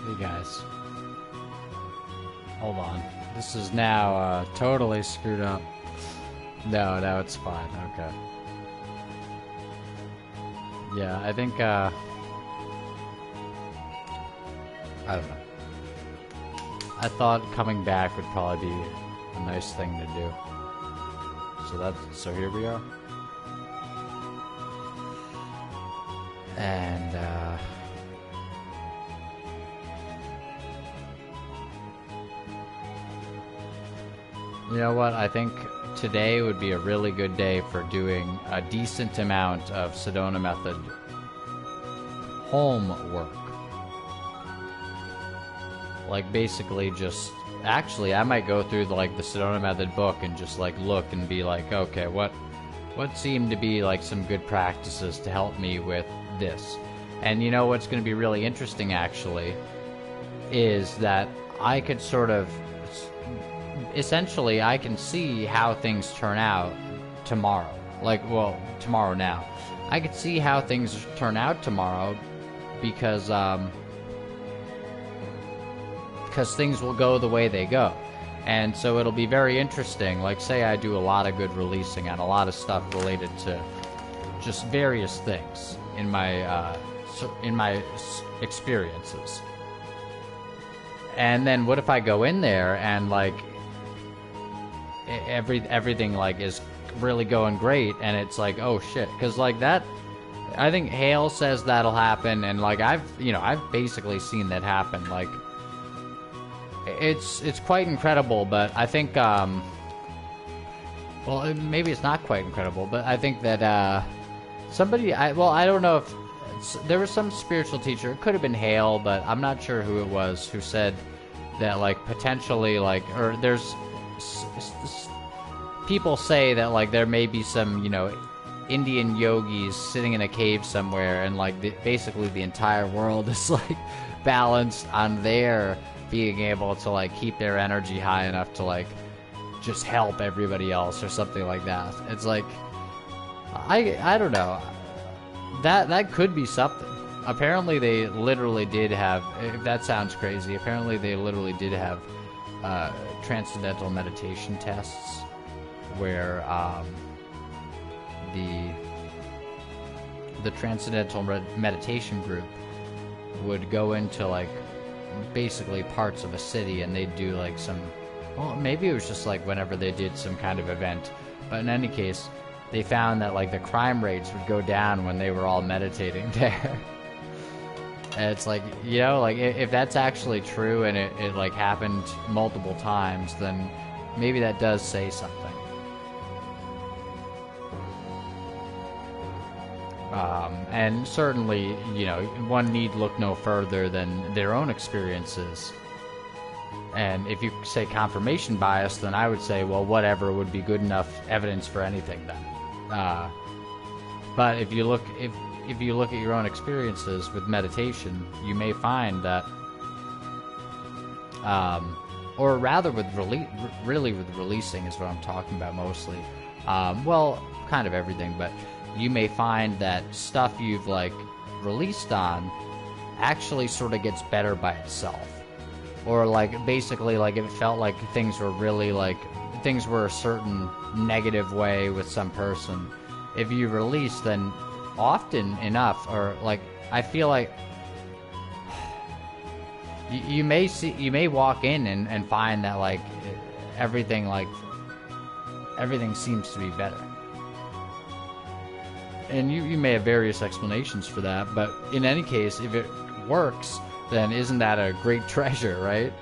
Hey guys, hold on. This is now totally screwed up. No, it's fine. Okay. Yeah, I think I don't know. I thought coming back would probably be a nice thing to do. So here we are. And you know what? I think today would be a really good day for doing a decent amount of Sedona Method homework. Like basically just actually I might go through the Sedona Method book and just like look and be like, okay, what seemed to be like some good practices to help me with this. And you know what's going to be really interesting actually is that I could sort of essentially I can see how things turn out tomorrow. Tomorrow now. I could see how things turn out tomorrow because things will go the way they go. And so it'll be very interesting. Like, say I do a lot of good releasing and a lot of stuff related to just various things in my experiences. And then what if I go in there and like everything like is really going great and it's like, oh shit, because like that, I think Hale says that'll happen, and like I've basically seen that happen. Like it's quite incredible, but I think well, maybe it's not quite incredible, but I think that I don't know if there was some spiritual teacher, it could have been Hale, but I'm not sure who it was, who said that like potentially like, or there's people say that like there may be some, you know, Indian yogis sitting in a cave somewhere, and like basically the entire world is like balanced on their being able to like keep their energy high enough to like just help everybody else or something like that. It's like I don't know. That could be something. Apparently they literally did have, if that sounds crazy, apparently they literally did have transcendental meditation tests where the transcendental meditation group would go into like basically parts of a city, and they'd do like some, well, maybe it was just like whenever they did some kind of event, but in any case they found that like the crime rates would go down when they were all meditating there. And it's like, you know, like if that's actually true and it like happened multiple times, then maybe that does say something. And certainly, you know, one need look no further than their own experiences. And if you say confirmation bias, then I would say, well, whatever would be good enough evidence for anything then. But if you look at your own experiences with meditation, you may find that, or rather with releasing is what I'm talking about mostly. Well, kind of everything, but you may find that stuff you've like released on actually sort of gets better by itself. Or like basically like if it felt like things were really like things were a certain negative way with some person, if you release, then often enough, or like I feel like you may walk in and find that like everything seems to be better. And you may have various explanations for that, but in any case, if it works, then isn't that a great treasure, right?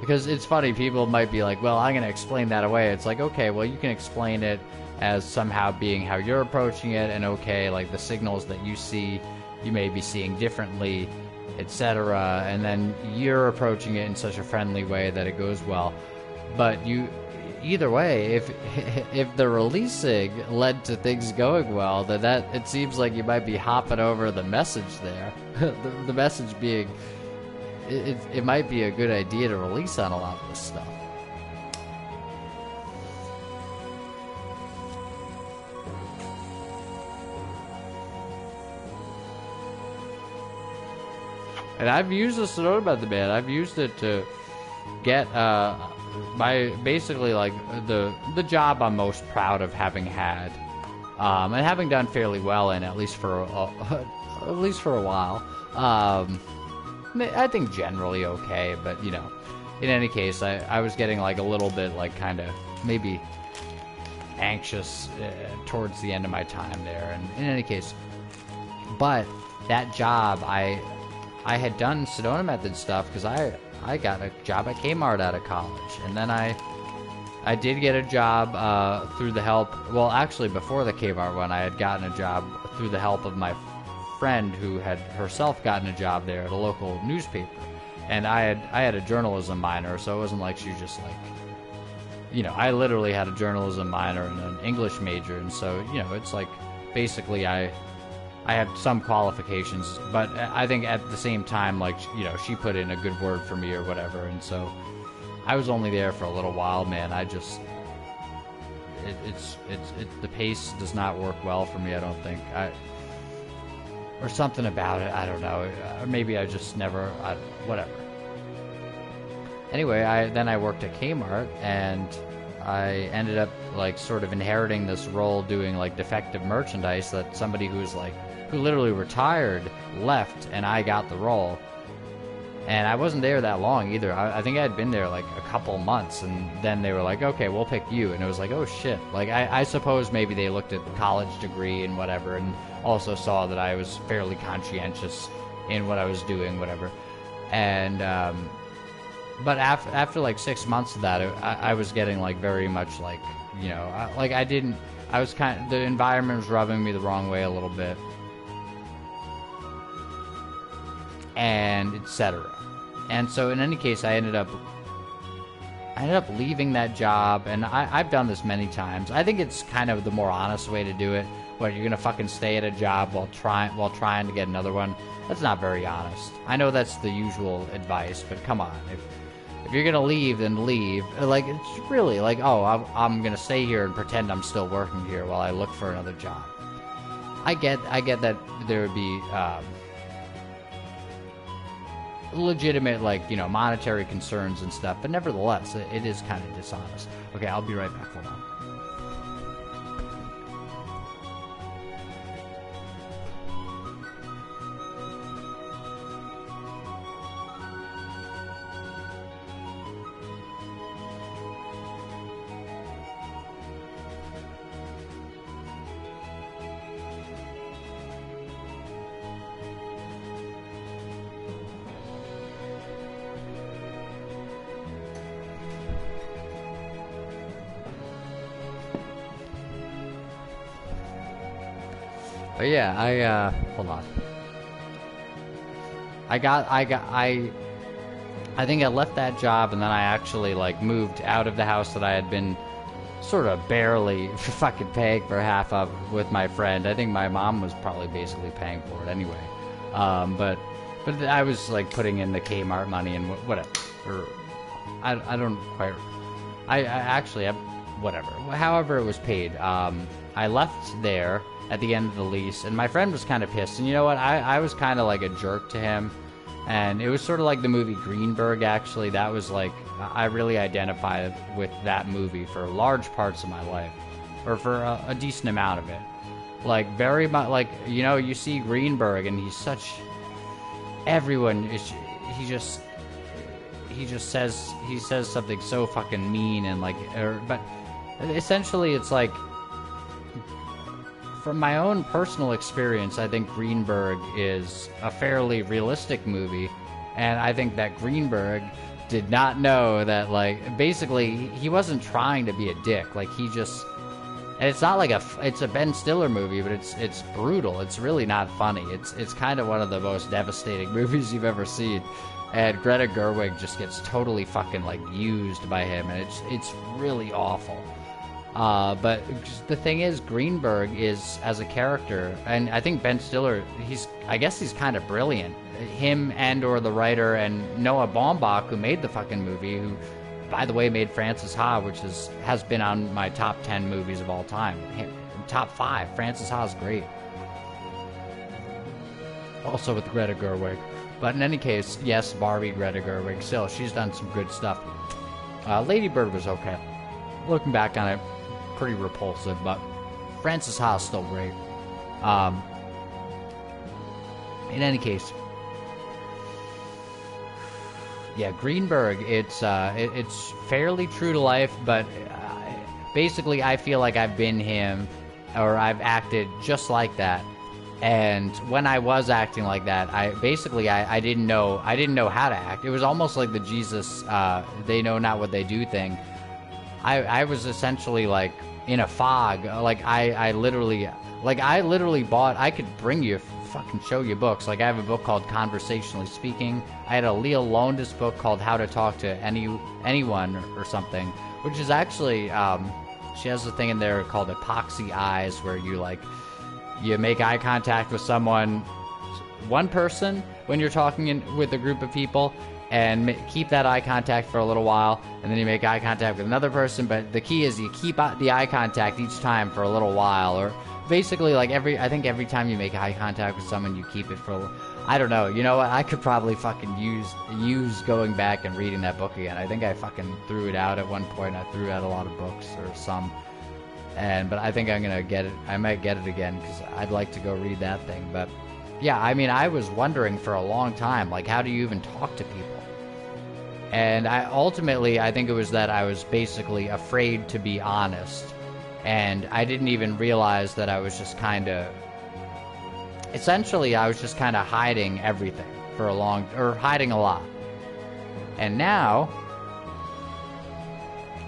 Because it's funny, people might be like, well, I'm going to explain that away. It's like, okay, well, you can explain it as somehow being how you're approaching it, and okay, like the signals that you see, you may be seeing differently, etc. And then you're approaching it in such a friendly way that it goes well. But either way, if the releasing led to things going well, then that it seems like you might be hopping over the message there. the message being, it might be a good idea to release on a lot of this stuff. And I've used the Sedona method, man. I've used it to get my basically like the job I'm most proud of having had, and having done fairly well in, at least for at least for a while. I think generally okay, but you know, in any case, I was getting like a little bit like kind of maybe anxious towards the end of my time there, and in any case, but that job I had done Sedona method stuff because I got a job at Kmart out of college, and then I did get a job through the help. Well, actually, before the Kmart one, I had gotten a job through the help of my friend who had herself gotten a job there at a local newspaper, and I had a journalism minor, so it wasn't like she just like, you know, I literally had a journalism minor and an English major, and so you know, it's like basically I had some qualifications, but I think at the same time, like, you know, she put in a good word for me or whatever, and so I was only there for a little while, man. I just, the pace does not work well for me, I don't think. Or something about it, I don't know. Or maybe I just never, whatever. Anyway, then I worked at Kmart, and I ended up, like, sort of inheriting this role doing, like, defective merchandise that somebody who literally retired left, and I got the role. And I wasn't there that long either. I think I had been there like a couple months, and then they were like, okay, we'll pick you. And it was like, oh shit. Like, I suppose maybe they looked at the college degree and whatever, and also saw that I was fairly conscientious in what I was doing, whatever. And, but after like 6 months of that, I was getting like very much like, you know, the environment was rubbing me the wrong way a little bit. And etc. And so in any case, I ended up leaving that job, and I've done this many times. I think it's kind of the more honest way to do it. What, you're gonna fucking stay at a job while trying to get another one? That's not very honest. I know that's the usual advice, but come on, if you're gonna leave, then leave. Like, it's really like, oh, I'm gonna stay here and pretend I'm still working here while I look for another job. I get that there would be legitimate, like, you know, monetary concerns and stuff, but nevertheless, it is kind of dishonest. Okay, I'll be right back. Hold on. But yeah, hold on. I think I left that job, and then I actually, like, moved out of the house that I had been sort of barely fucking paying for half of with my friend. I think my mom was probably basically paying for it anyway. But I was, like, putting in the Kmart money and whatever. Or, I don't quite, I actually, whatever. However it was paid. I left there at the end of the lease, and my friend was kind of pissed. And you know what? I was kind of like a jerk to him, and it was sort of like the movie Greenberg, actually. That was like, I really identified with that movie for large parts of my life, or for a decent amount of it. Like, very much, like, you know, you see Greenberg, and he's such, everyone is, he says something so fucking mean, and like, but essentially it's like, from my own personal experience, I think Greenberg is a fairly realistic movie, and I think that Greenberg did not know that, like, basically, he wasn't trying to be a dick. Like, he just, and it's not like it's a Ben Stiller movie, but it's brutal. It's really not funny. It's kind of one of the most devastating movies you've ever seen, and Greta Gerwig just gets totally fucking, like, used by him, and it's really awful. But the thing is, Greenberg is, as a character, and I think Ben Stiller, I guess he's kind of brilliant. Him and or the writer and Noah Baumbach, who made the fucking movie, who, by the way, made Frances Ha, which has been on my top 10 movies of all time. Top 5. Frances Ha's great. Also with Greta Gerwig. But in any case, yes, Barbie, Greta Gerwig, still, she's done some good stuff. Lady Bird was okay. Looking back on it, pretty repulsive, but Frances Ha's still great. In any case, yeah, Greenberg, it's fairly true to life, but basically I feel like I've been him, or I've acted just like that. And when I was acting like that, I didn't know how to act. It was almost like the Jesus they know not what they do thing. I was essentially like in a fog. Like I literally bought. I could bring you fucking show you books. Like I have a book called Conversationally Speaking. I had a Leah Lowndes book called How to Talk to Anyone or something, which is actually she has a thing in there called Epoxy Eyes, where you make eye contact with one person when you're talking with a group of people, and keep that eye contact for a little while, and then you make eye contact with another person. But the key is you keep the eye contact each time for a little while, or basically like I think every time you make eye contact with someone, you keep it for, I don't know. You know what? I could probably fucking use going back and reading that book again. I think I fucking threw it out at one point. I threw out a lot of books, or some. But I think I'm gonna get it. I might get it again because I'd like to go read that thing. But yeah, I mean, I was wondering for a long time, like, how do you even talk to people? And I think it was that I was basically afraid to be honest, and I didn't even realize that I was just essentially I was just kind of hiding everything hiding a lot. And now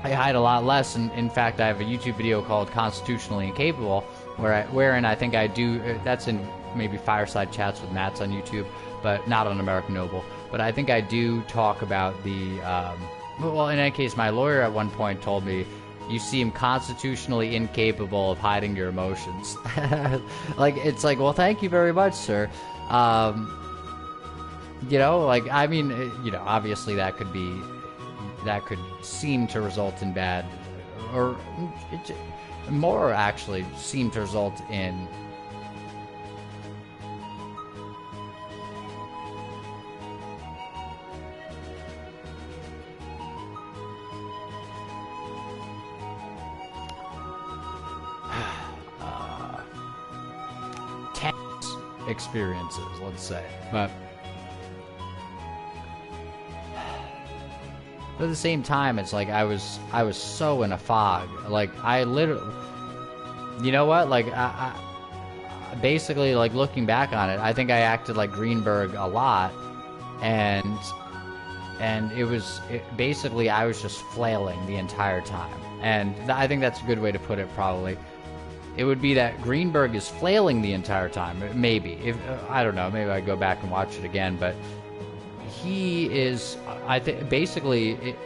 I hide a lot less, and in fact, I have a YouTube video called Constitutionally Incapable, wherein I think I do, that's in maybe Fireside Chats with Matt's on YouTube, but not on American Noble. But I think I do talk about well, in any case, my lawyer at one point told me, you seem constitutionally incapable of hiding your emotions. Like, it's like, well, thank you very much, sir. You know, like, I mean, you know, obviously that could seem to result in bad, or more actually seem to result in tense experiences, let's say. But at the same time, it's like I was so in a fog. Like, I literally, you know what? Like, I basically, like, looking back on it, I think I acted like Greenberg a lot, and basically I was just flailing the entire time. And I think that's a good way to put it. Probably it would be that Greenberg is flailing the entire time. Maybe, if I don't know, maybe I go back and watch it again, but he is, I think, basically,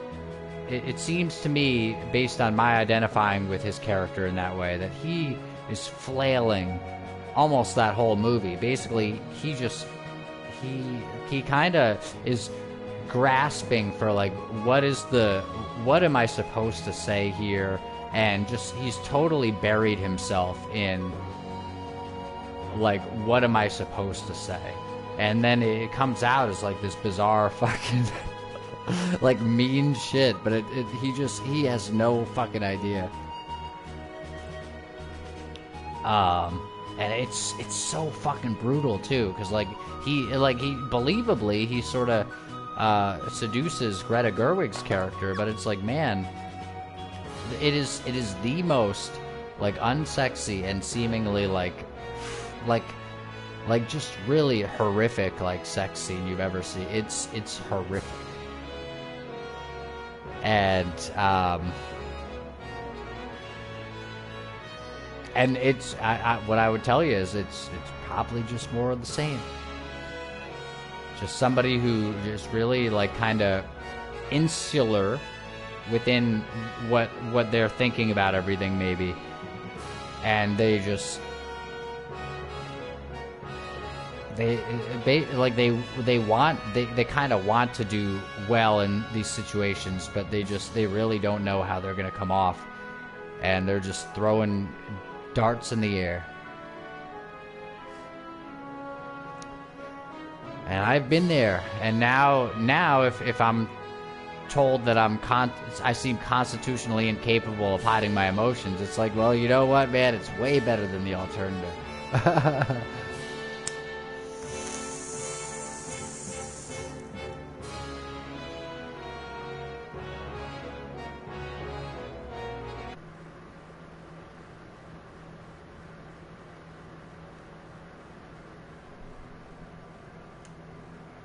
it seems to me, based on my identifying with his character in that way, that he is flailing almost that whole movie. Basically, he kind of is grasping for, like, what am I supposed to say here? And he's totally buried himself in, like, what am I supposed to say? And then it comes out as like this bizarre fucking like mean shit, but he has no fucking idea. And it's so fucking brutal too, because he believably he sort of seduces Greta Gerwig's character, but it's like, man, it is the most like unsexy and seemingly like just really horrific, like, sex scene you've ever seen. It's horrific. And it's what I would tell you is it's probably just more of the same. Just somebody who is really, like, kind of insular within what they're thinking about everything, maybe, and they just they kind of want to do well in these situations, but they really don't know how they're gonna come off, and they're just throwing darts in the air. And I've been there. And now if I'm told that I seem constitutionally incapable of hiding my emotions, it's like, well, you know what, man, it's way better than the alternative.